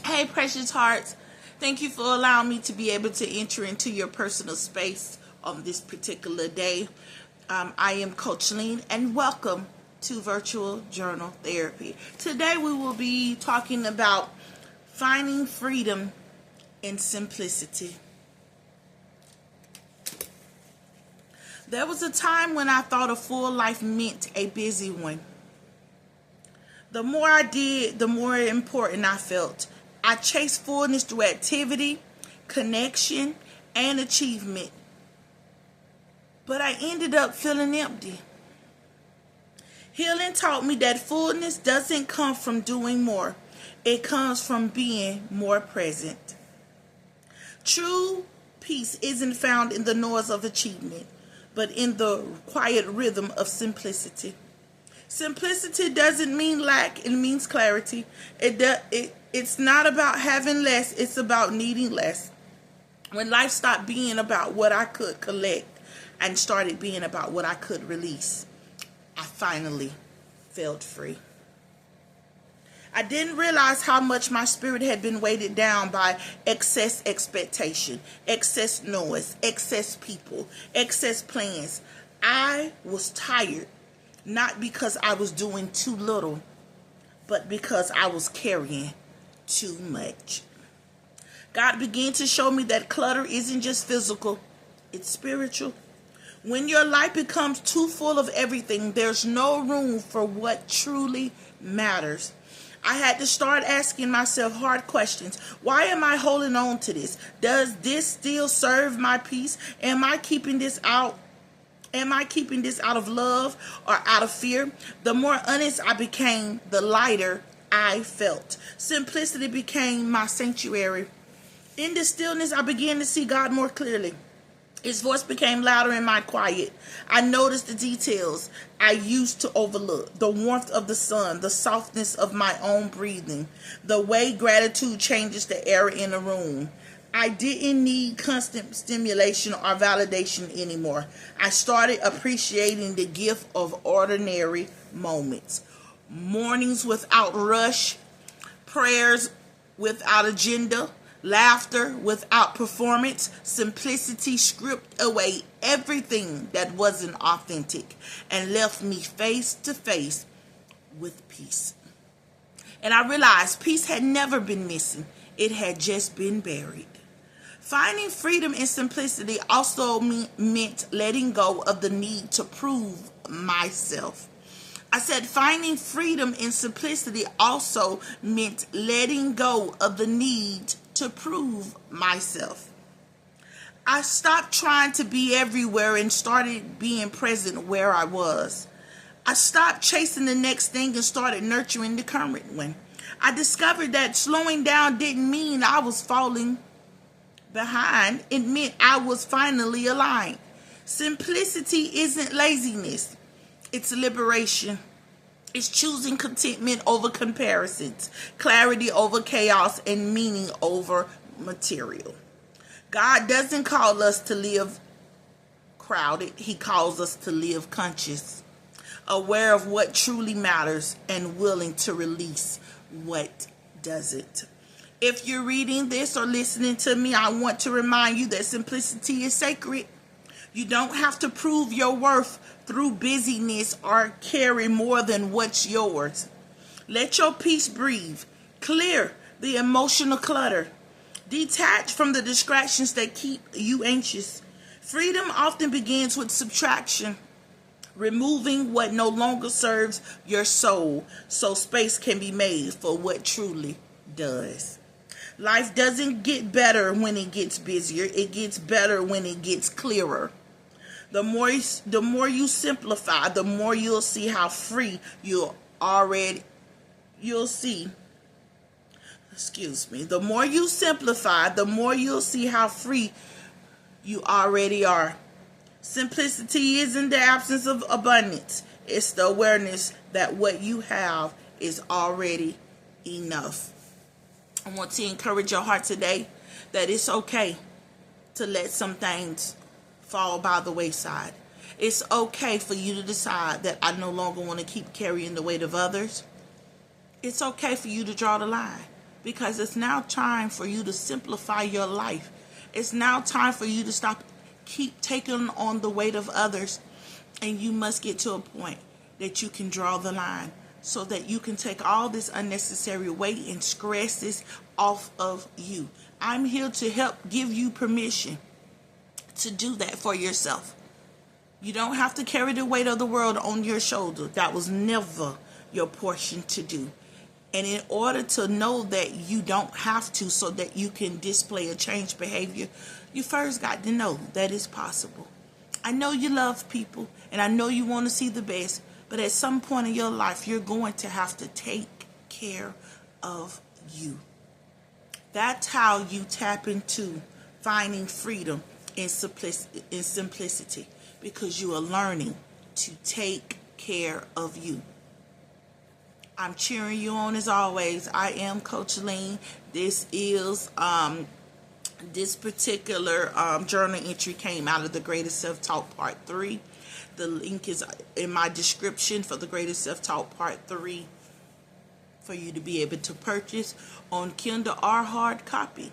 Hey, precious hearts. Thank you for allowing me to be able to enter into your personal space on this particular day. I am Coach Lean, and welcome to Virtual Journal Therapy. Today we will be talking about finding freedom in simplicity. There was a time when I thought a full life meant a busy one. The more I did, the more important I felt. I chased fullness through activity, connection, and achievement. But I ended up feeling empty. Healing taught me that fullness doesn't come from doing more. It comes from being more present. True peace isn't found in the noise of achievement, but in the quiet rhythm of simplicity. Simplicity doesn't mean lack, it means clarity. It's not about having less, it's about needing less. When life stopped being about what I could collect and started being about what I could release, I finally felt free. I didn't realize how much my spirit had been weighted down by excess expectation, excess noise, excess people, excess plans. I was tired, not because I was doing too little, but because I was carrying too much. God began to show me that clutter isn't just physical, it's spiritual. When your life becomes too full of everything, there's no room for what truly matters. I had to start asking myself hard questions. Why am I holding on to this? Does this still serve my peace? Am I keeping this out of love or out of fear? The more honest I became, the lighter I felt. Simplicity became my sanctuary. In the stillness, I began to see God more clearly. His voice became louder in my quiet. I noticed the details I used to overlook. The warmth of the sun, the softness of my own breathing, the way gratitude changes the air in a room. I didn't need constant stimulation or validation anymore. I started appreciating the gift of ordinary moments. Mornings without rush, prayers without agenda, laughter without performance. Simplicity stripped away everything that wasn't authentic and left me face to face with peace. And I realized peace had never been missing. It had just been buried. Finding freedom in simplicity also meant letting go of the need to prove myself. I said finding freedom in simplicity also meant letting go of the need to prove myself. I stopped trying to be everywhere and started being present where I was. I stopped chasing the next thing and started nurturing the current one. I discovered that slowing down didn't mean I was falling behind. It meant I was finally aligned. Simplicity isn't laziness. It's liberation. It's choosing contentment over comparisons, clarity over chaos, and meaning over material. God doesn't call us to live crowded. He calls us to live conscious, aware of what truly matters, and willing to release what doesn't. If you're reading this or listening to me, I want to remind you that simplicity is sacred. You don't have to prove your worth through busyness or carry more than what's yours. Let your peace breathe. Clear the emotional clutter. Detach from the distractions that keep you anxious. Freedom often begins with subtraction, removing what no longer serves your soul so space can be made for what truly does. Life doesn't get better when it gets busier. It gets better when it gets clearer. The more you simplify, the more you'll see how free The more you simplify, the more you'll see how free you already are. Simplicity isn't the absence of abundance. It's the awareness that what you have is already enough. I want to encourage your heart today that it's okay to let some things fall by the wayside. It's okay for you to decide that I no longer want to keep carrying the weight of others. It's okay for you to draw the line. because it's now time for you to simplify your life. It's now time for you to keep taking on the weight of others, and you must get to a point that you can draw the line so that you can take all this unnecessary weight and stresses off of you. I'm here to help give you permission to do that for yourself. You don't have to carry the weight of the world on your shoulder. That was never your portion to do. And in order to know that you don't have to, so that you can display a changed behavior, you first got to know that it's possible. I know you love people, and I know you want to see the best, but at some point in your life, you're going to have to take care of you. That's how you tap into finding freedom in simplicity, because you are learning to take care of you. I'm cheering you on as always. I am Coach Lean. This is this particular journal entry came out of the Greatest Self-Taught Part 3. The link is in my description for the Greatest Self-Taught Part 3 for you to be able to purchase on Kindle or hard copy.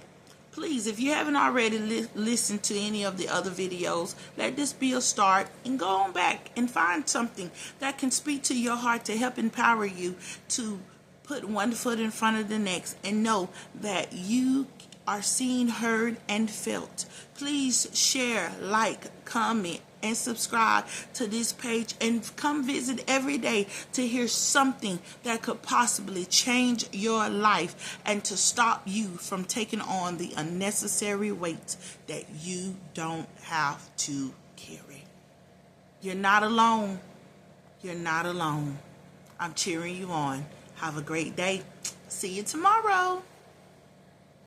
Please, if you haven't already listened to any of the other videos, let this be a start and go on back and find something that can speak to your heart to help empower you to put one foot in front of the next and know that you are seen, heard, and felt. Please share, like, comment, and subscribe to this page, and come visit every day to hear something that could possibly change your life and to stop you from taking on the unnecessary weight that you don't have to carry. You're not alone. You're not alone. I'm cheering you on. Have a great day. See you tomorrow.